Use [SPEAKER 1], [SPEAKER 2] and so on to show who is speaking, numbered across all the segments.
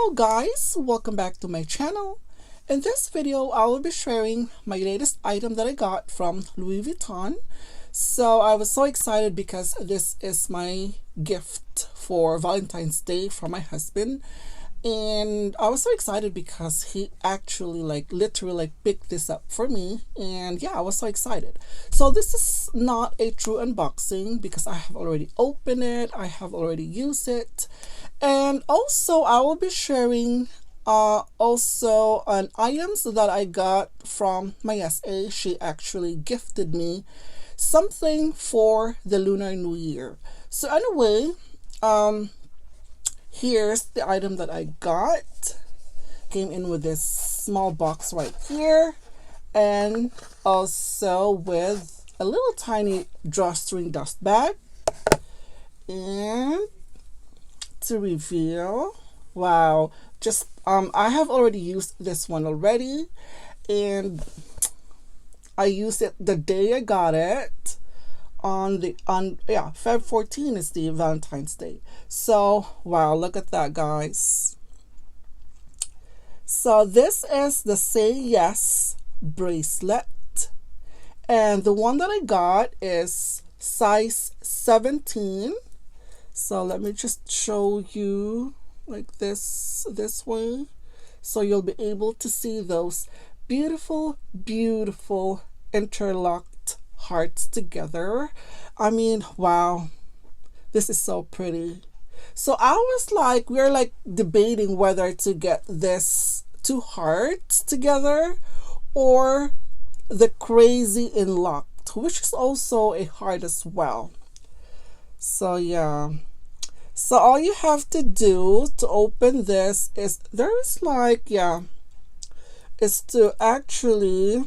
[SPEAKER 1] Hello guys, welcome back to my channel. In this video, I will be sharing my latest item that I got from Louis Vuitton. So I was so excited because this is my gift for Valentine's Day from my husband. And I was so excited because he actually literally picked this up for me, and yeah, I was so excited. So this is not a true unboxing because I have already opened it, I have already used it, and also I will be sharing also on items that I got from my SA. She actually gifted me something for the Lunar New Year. So anyway, here's the item that I got. Came in with this small box right here, and also with a little tiny drawstring dust bag. And to reveal, wow, just I have already used this one already, and I used it the day I got it. Feb 14 is the Valentine's Day. So wow, look at that, guys. So this is the Say Yes bracelet, and the one that I got is size 17. So let me just show you like this way, so you'll be able to see those beautiful interlocked hearts together. I mean, wow, this is so pretty. So I was like, we're like debating whether to get this two hearts together or the crazy in locked, which is also a heart as well. So yeah, so all you have to do to open this is is to actually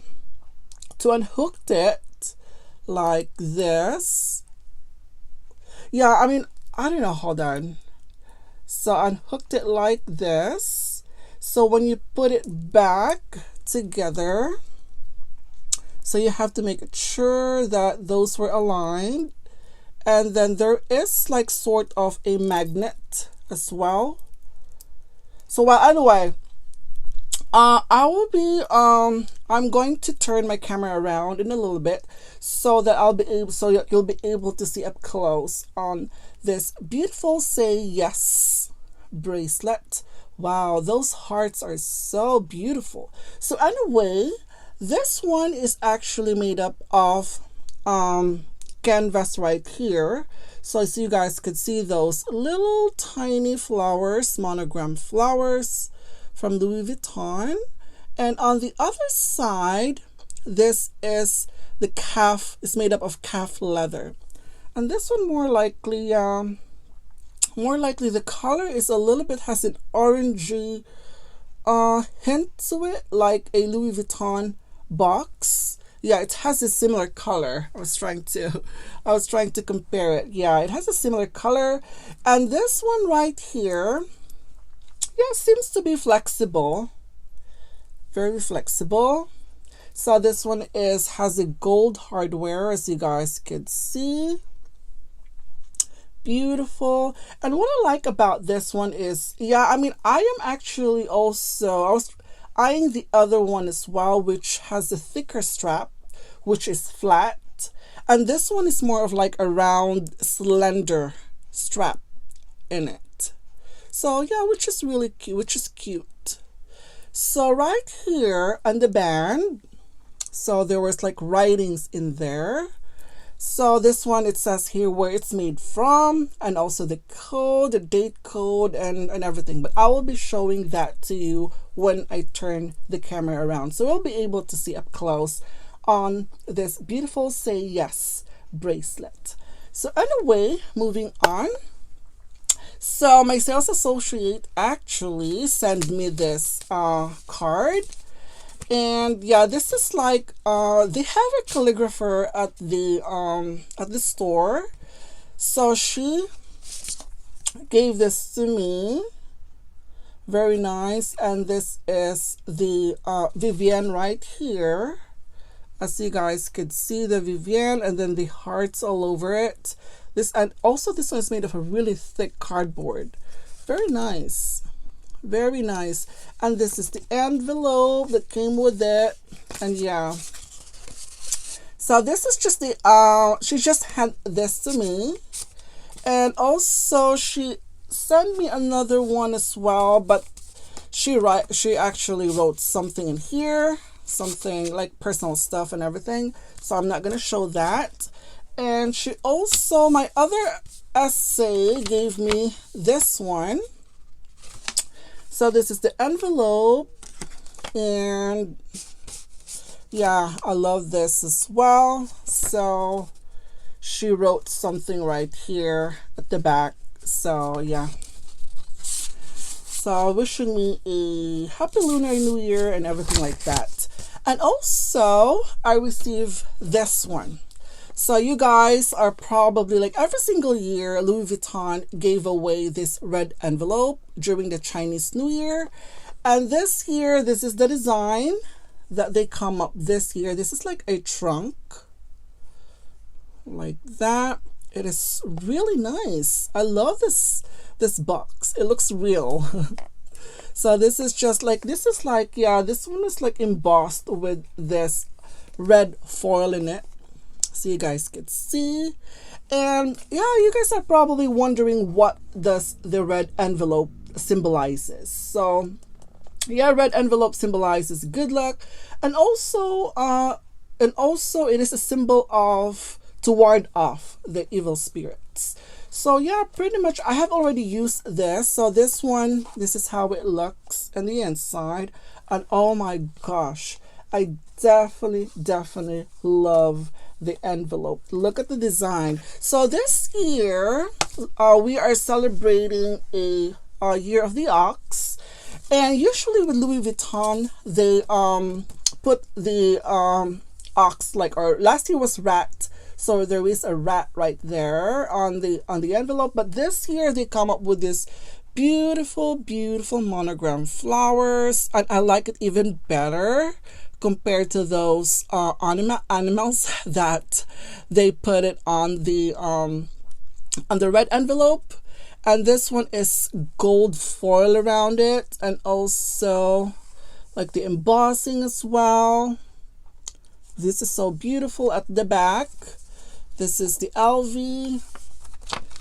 [SPEAKER 1] to unhook it like this. Yeah, I mean, I don't know, hold on. So I unhooked it like this. So when you put it back together, so you have to make sure that those were aligned. And then there is like sort of a magnet as well. So well, anyway, I will be I'm going to turn my camera around in a little bit so that you'll be able to see up close on this beautiful Say Yes bracelet. Wow, those hearts are so beautiful. So anyway, this one is actually made up of canvas right here. So you guys could see those little tiny flowers, monogram flowers from Louis Vuitton. And on the other side, this is the calf, is made up of calf leather. And this one more likely the color is a little bit, has an orangey hint to it, like a Louis Vuitton box. Yeah, it has a similar color. I was trying to compare it. Yeah, it has a similar color. And this one right here, yeah, seems to be flexible, very flexible. So this one has a gold hardware, as you guys could see. Beautiful. And what I like about this one is, yeah, I mean, I was eyeing the other one as well, which has a thicker strap, which is flat, and this one is more of like a round, slender strap in it. So yeah, which is really cute, So right here on the band, so there was like writings in there. So this one, it says here where it's made from, and also the code, the date code, and everything. But I will be showing that to you when I turn the camera around, so we'll be able to see up close on this beautiful Say Yes bracelet. So anyway, moving on. So my sales associate actually sent me this card. And yeah, this is like they have a calligrapher at the store. So she gave this to me. Very nice. And this is the Vivienne right here. As you guys could see, the Vivienne, and then the hearts all over it. And also this one is made of a really thick cardboard. Very nice. Very nice. And this is the envelope that came with it. And yeah. So this is just the she just had this to me. And also she sent me another one as well, but she actually wrote something in here, something like personal stuff and everything. So I'm not gonna show that. And she also, my other essay gave me this one. So this is the envelope, and yeah, I love this as well. So she wrote something right here at the back. So yeah. So wishing me a happy Lunar New Year and everything like that. And also I received this one. So you guys are probably like, every single year Louis Vuitton gave away this red envelope during the Chinese New Year. And this year, this is the design that they come up this year. This is like a trunk. Like that. It is really nice. I love this box. It looks real. So this is just like, this is like, yeah, this one is like embossed with this red foil in it. So you guys can see. And yeah, you guys are probably wondering what does the red envelope symbolizes. So yeah, red envelope symbolizes good luck, and also it is a symbol of to ward off the evil spirits. So yeah, pretty much I have already used this. So this one, this is how it looks on the inside. And oh my gosh, I definitely love the envelope. Look at the design. So this year we are celebrating a year of the ox, and usually with Louis Vuitton they put the ox, like, or last year was rat, so there is a rat right there on the envelope. But this year they come up with this beautiful monogram flowers, and I like it even better compared to those animals that they put it on the red envelope. And this one is gold foil around it, and also like the embossing as well. This is so beautiful at the back. This is the LV,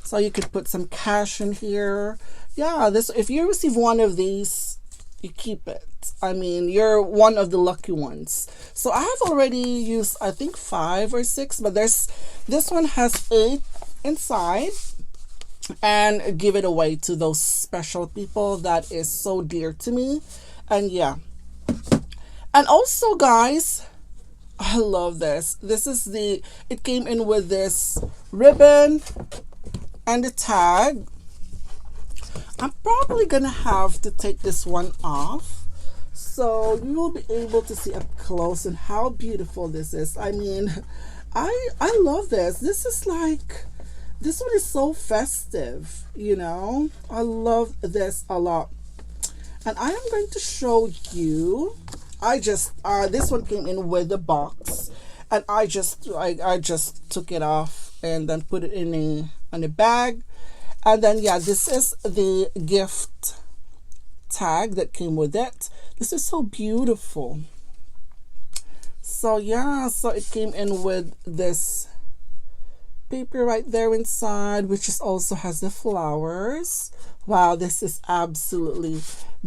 [SPEAKER 1] so you could put some cash in here. Yeah, this, if you receive one of these, you keep it. I mean, you're one of the lucky ones. So I have already used, I think, 5 or 6, but this one has 8 inside, and give it away to those special people that is so dear to me. And yeah, and also guys, I love this. This is it came in with this ribbon and a tag. I'm probably gonna have to take this one off, so you will be able to see up close and how beautiful this is. I mean, I love this. This is like, this one is so festive, you know. I love this a lot. And I am going to show you, I just this one came in with the box, and I just took it off and then put it in a bag. And then yeah, this is the gift tag that came with it. This is so beautiful. So yeah, so it came in with this paper right there inside, which is also has the flowers. Wow, this is absolutely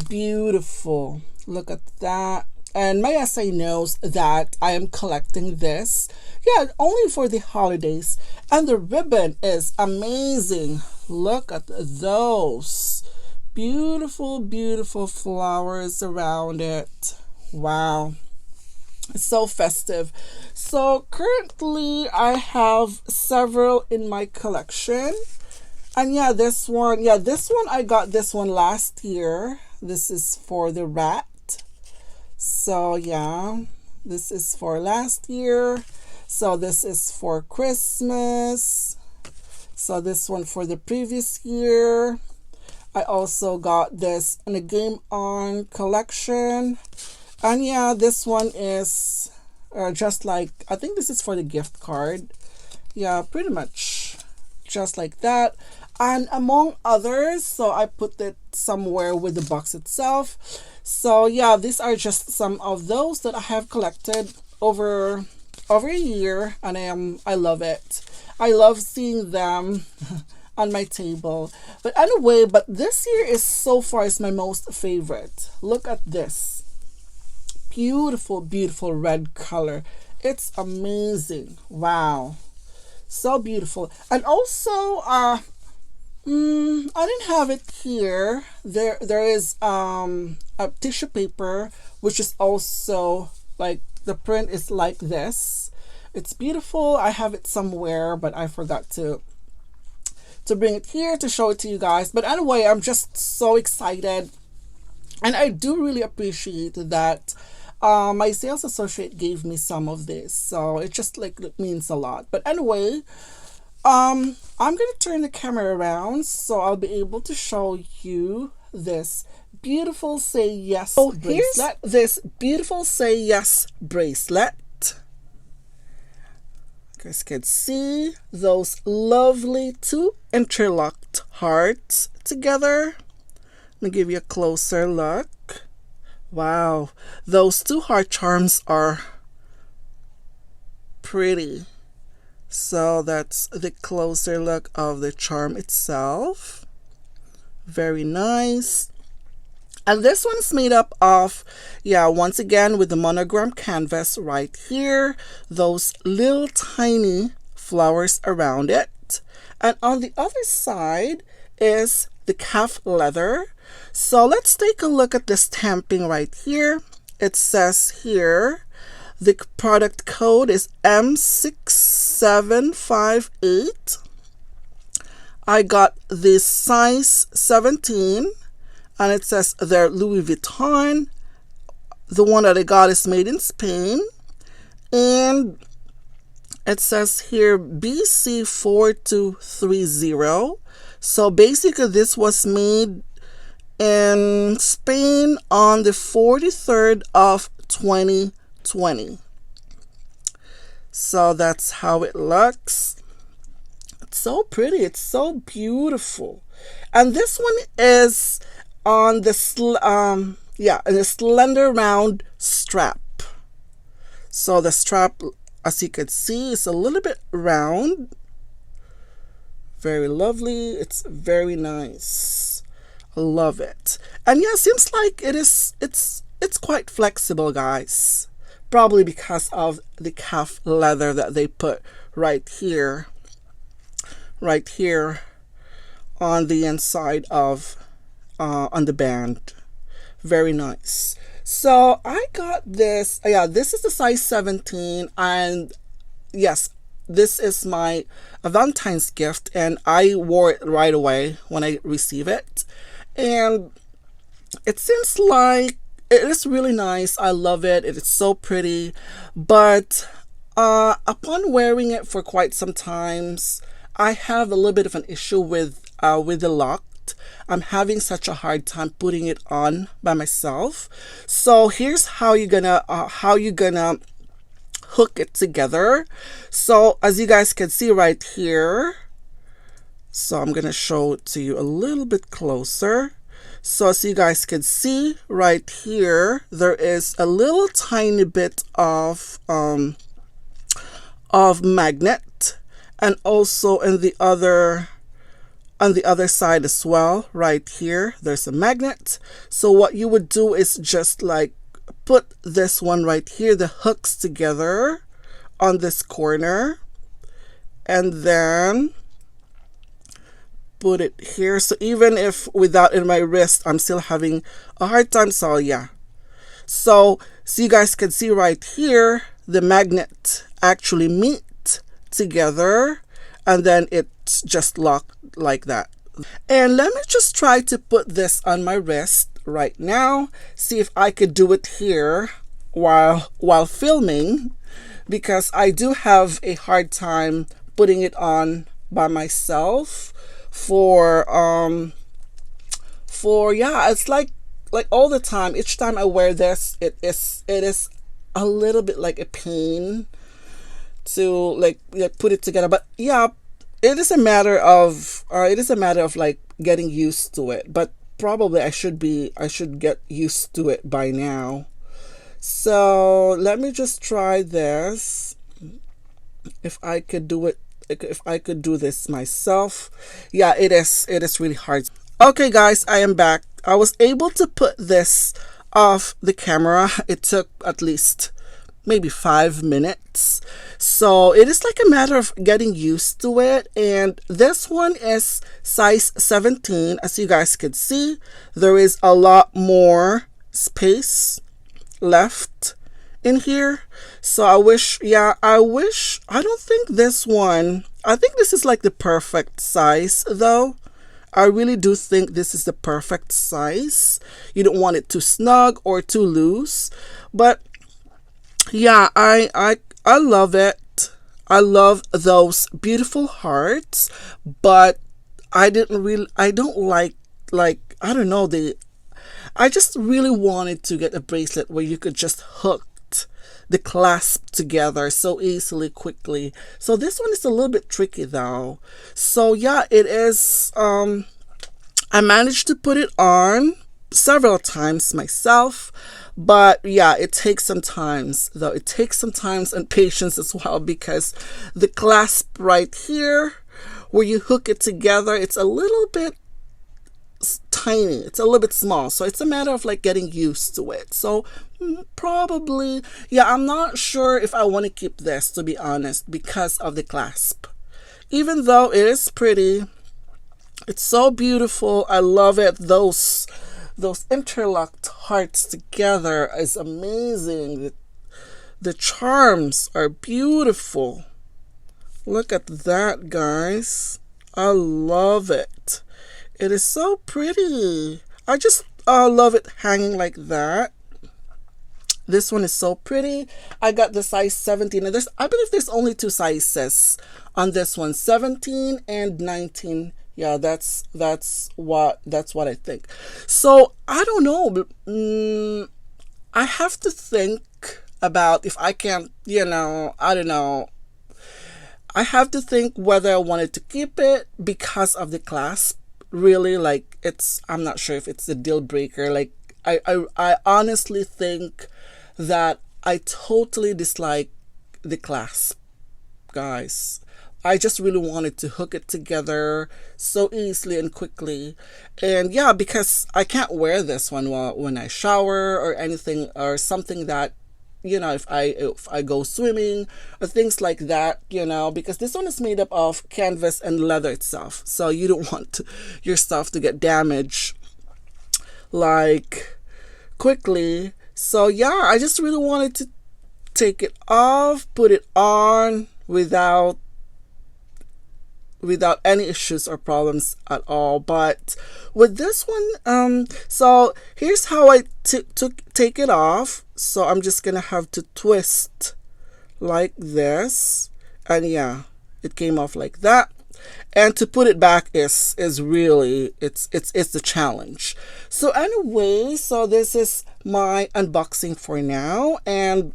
[SPEAKER 1] beautiful. Look at that. And my essay knows that I am collecting this, yeah, only for the holidays. And the ribbon is amazing. Look at those beautiful flowers around it. Wow, it's so festive. So currently I have several in my collection. And yeah, this one I got this one last year. This is for the rat. So yeah, this is for last year. So this is for Christmas. So this one for the previous year. I also got this in a Game On collection. And yeah, this one is just like, I think this is for the gift card. Yeah, pretty much just like that. and among others. So I put it somewhere with the box itself. So yeah, these are just some of those that I have collected over a year, and I love it. I love seeing them on my table. But anyway, but this year is so far is my most favorite. Look at this. Beautiful, beautiful red color. It's amazing. Wow. So beautiful. And also, I didn't have it here. There is a tissue paper, which is also like the print is like this. It's beautiful. I have it somewhere, but I forgot to bring it here to show it to you guys. But anyway, I'm just so excited, and I do really appreciate that my sales associate gave me some of this, so it just like it means a lot. But anyway, I'm gonna turn the camera around so I'll be able to show you this beautiful Say Yes bracelet. Here's this beautiful Say Yes bracelet. You guys can see those lovely two interlocked hearts together. Let me give you a closer look. Wow, those two heart charms are pretty. So that's the closer look of the charm itself. Very nice. And this one's made up of, yeah, once again with the monogram canvas right here, those little tiny flowers around it. And on the other side is the calf leather. So let's take a look at the stamping right here. It says here, the product code is M6758. I got this size 17. And it says they're Louis Vuitton. The one that I got is made in Spain. And it says here BC4230. So basically this was made in Spain on the 43rd of 2020. So that's how it looks. It's so pretty. It's so beautiful. And this one is on the the slender round strap. So the strap, as you can see, is a little bit round. Very lovely. It's very nice. I love it. And yeah, seems like it's quite flexible, guys. Probably because of the calf leather that they put right here on the inside of on the band. Very nice. So I got this. Yeah, this is the size 17, and yes, this is my Valentine's gift, and I wore it right away when I received it, and it seems like it is really nice. I love it. It is so pretty, but upon wearing it for quite some times, I have a little bit of an issue with the lock. I'm having such a hard time putting it on by myself. So here's how you're gonna hook it together. So as you guys can see right here, so I'm gonna show it to you a little bit closer. So as you guys can see right here, there is a little tiny bit of magnet, and also on the other side as well, right here, there's a magnet. So what you would do is just like put this one right here, the hooks together on this corner, and then put it here. So even if without in my wrist, I'm still having a hard time. So yeah. So you guys can see right here, the magnet actually meet together, and then it's just locked like that. And let me just try to put this on my wrist right now. See if I could do it here while filming, because I do have a hard time putting it on by myself for yeah, it's like all the time. Each time I wear this, it is a little bit like a pain to like put it together. But yeah, it is a matter of like getting used to it, but probably I should get used to it by now. So let me just try this. If I could do it, if I could do this myself. Yeah, it is really hard. Okay guys, I am back. I was able to put this off the camera. It took at least maybe 5 minutes. So it is like a matter of getting used to it. And this one is size 17. As you guys can see, there is a lot more space left in here. So I don't think this one, I think this is like the perfect size though. I really do think this is the perfect size. You don't want it too snug or too loose. But yeah, I love it. I love those beautiful hearts, but I don't like I don't know, I just really wanted to get a bracelet where you could just hook the clasp together so easily, quickly. So this one is a little bit tricky though. So yeah, it is I managed to put it on several times myself, but yeah, it takes some times though. It takes some times and patience as well, because the clasp right here where you hook it together, it's a little bit tiny, it's a little bit small, so it's a matter of like getting used to it. So probably, yeah, I'm not sure if I want to keep this, to be honest, because of the clasp. Even though it is pretty, it's so beautiful, I love it. Those interlocked hearts together is amazing. The charms are beautiful. Look at that, guys. I love it. It is so pretty. I just love it hanging like that. This one is so pretty. I got the size 17, and I believe there's only two sizes on this one, 17 and 19. Yeah, that's what I think. So I don't know. I have to think about if I can, I don't know. I have to think whether I wanted to keep it because of the clasp. Really, like, I'm not sure if it's a deal breaker. Like, I honestly think that I totally dislike the clasp, guys. I just really wanted to hook it together so easily and quickly. And yeah, because I can't wear this one when I shower or anything, or something that, if I go swimming or things like that, because this one is made up of canvas and leather itself. So you don't want your stuff to get damaged like quickly. So yeah, I just really wanted to take it off, put it on without any issues or problems at all. But with this one, so here's how I take it off. So I'm just gonna have to twist like this, and yeah, it came off like that. And to put it back is really, it's the challenge. So anyway, so this is my unboxing for now. And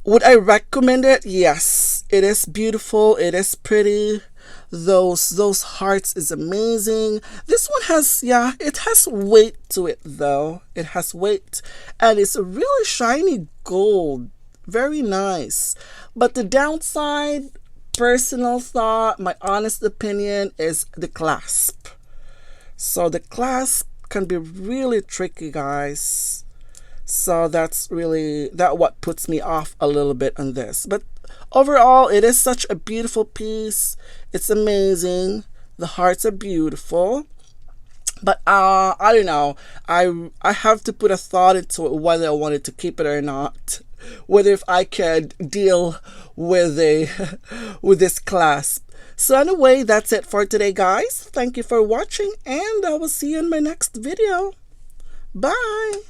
[SPEAKER 1] would I recommend it? Yes, it is beautiful, it is pretty. Those hearts is amazing. This one has, yeah, it has weight to it though. It has weight, and it's a really shiny gold. Very nice. But the downside, personal thought, my honest opinion, is the clasp. So the clasp can be really tricky, guys. So that's what puts me off a little bit on this. But overall, it is such a beautiful piece. It's amazing. The hearts are beautiful. But I don't know. I have to put a thought into it whether I wanted to keep it or not. Whether if I could deal with with this clasp. So anyway, that's it for today, guys. Thank you for watching, and I will see you in my next video. Bye.